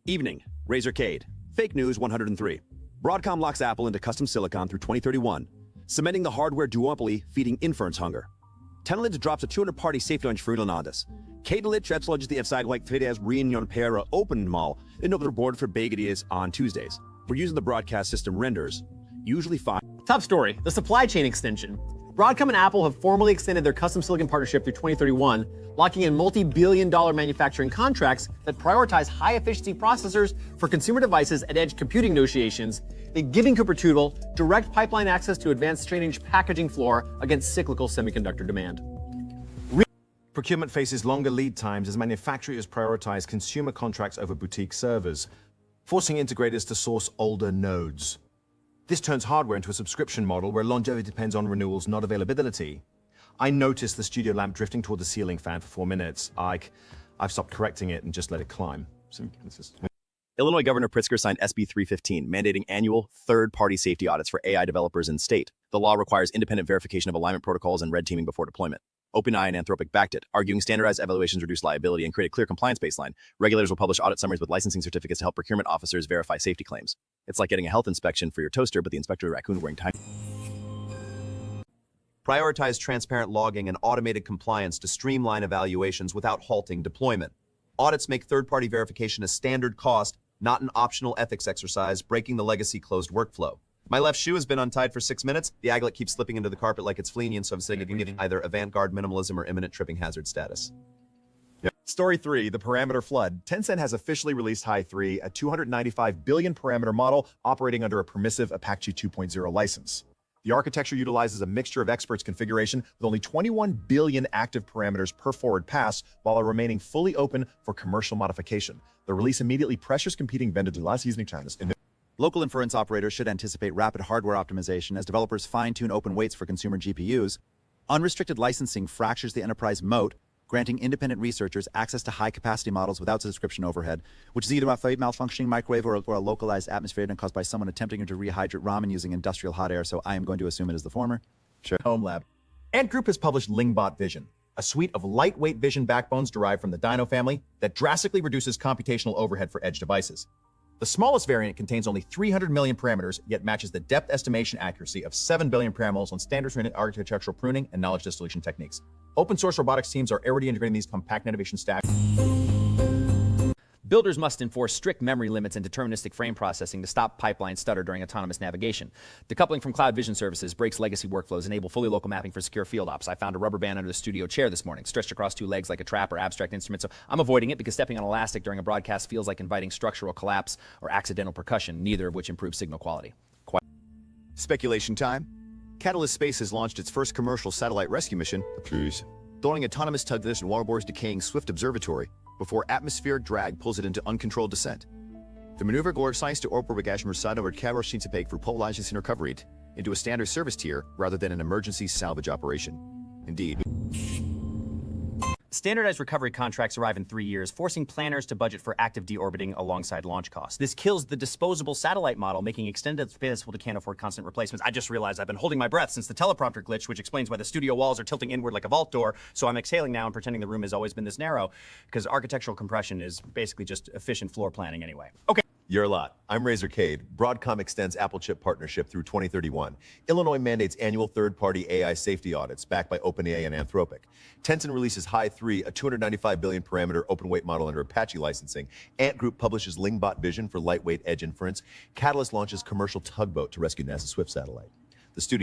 Evening, Razorcade. Fake News 103. Broadcom locks Apple into custom silicon through 2031, cementing the hardware duopoly feeding inference hunger. Tencent drops a 200-party safety launch for Irlandas. Katelit trepslodges the like férias reunion para open mall in the board for bagadias on Tuesdays. We're using the broadcast system renders, usually fine. Top story, the supply chain extension. Broadcom and Apple have formally extended their custom silicon partnership through 2031, locking in multi-billion-dollar manufacturing contracts that prioritize high-efficiency processors for consumer devices and edge computing negotiations, and giving Cupertino direct pipeline access to advanced straight-edge packaging floor against cyclical semiconductor demand. Procurement faces longer lead times as manufacturers prioritize consumer contracts over boutique servers, forcing integrators to source older nodes. This turns hardware into a subscription model where longevity depends on renewals, not availability. I noticed the studio lamp drifting toward the ceiling fan for 4 minutes. I've stopped correcting it and just let it climb. Illinois Governor Pritzker signed SB 315, mandating annual third-party safety audits for AI developers in state. The law requires independent verification of alignment protocols and red teaming before deployment. OpenAI and Anthropic backed it, arguing standardized evaluations reduce liability and create a clear compliance baseline. Regulators will publish audit summaries with licensing certificates to help procurement officers verify safety claims. It's like getting a health inspection for your toaster, but the inspector raccoon wearing time. Prioritize transparent logging and automated compliance to streamline evaluations without halting deployment. Audits make third-party verification a standard cost, not an optional ethics exercise, breaking the legacy closed workflow. My left shoe has been untied for 6 minutes. The aglet keeps slipping into the carpet like it's fleeing, so I'm saying it can get either avant-garde minimalism or imminent tripping hazard status. Story 3, the parameter flood. Tencent has officially released Hy3, a 295 billion parameter model operating under a permissive Apache 2.0 license. The architecture utilizes a mixture of experts configuration with only 21 billion active parameters per forward pass, while remaining fully open for commercial modification. The release immediately pressures competing vendors to last using China's. Local inference operators should anticipate rapid hardware optimization as developers fine-tune open weights for consumer GPUs. Unrestricted licensing fractures the enterprise moat, granting independent researchers access to high-capacity models without subscription overhead, which is either a malfunctioning microwave or a localized atmosphere caused by someone attempting to rehydrate ramen using industrial hot air, so I am going to assume it is the former. Sure. Home Lab. Ant Group has published LingBot-Vision, a suite of lightweight vision backbones derived from the Dino family that drastically reduces computational overhead for edge devices. The smallest variant contains only 300 million parameters, yet matches the depth estimation accuracy of 7 billion parameters on standard architectural pruning and knowledge distillation techniques. Open source robotics teams are already integrating these compact innovation stacks. Builders must enforce strict memory limits and deterministic frame processing to stop pipeline stutter during autonomous navigation. Decoupling from cloud vision services breaks legacy workflows, enable fully local mapping for secure field ops. I found a rubber band under the studio chair this morning, stretched across 2 legs like a trap or abstract instrument, so I'm avoiding it because stepping on elastic during a broadcast feels like inviting structural collapse or accidental percussion, neither of which improves signal quality. Speculation time. Catalyst Space has launched its first commercial satellite rescue mission, throwing autonomous tug this in Waterboard's decaying Swift Observatory before atmospheric drag pulls it into uncontrolled descent. The maneuver glorifies to Orpo Bagash Mersado or Cabral Shintsapeg for Polaris and recovery into a standard service tier rather than an emergency salvage operation. Indeed. Standardized recovery contracts arrive in 3 years, forcing planners to budget for active deorbiting alongside launch costs. This kills the disposable satellite model, making extended space that can't afford constant replacements. I just realized I've been holding my breath since the teleprompter glitch, which explains why the studio walls are tilting inward like a vault door. So I'm exhaling now and pretending the room has always been this narrow, because architectural compression is basically just efficient floor planning anyway. Okay. You're a lot. I'm Razorcade. Broadcom extends Apple chip partnership through 2031. Illinois mandates annual third-party AI safety audits backed by OpenAI and Anthropic. Tencent releases Hy3, a 295 billion parameter open weight model under Apache licensing. Ant Group publishes LingBot-Vision for lightweight edge inference. Catalyst launches commercial tugboat to rescue NASA Swift satellite. The studio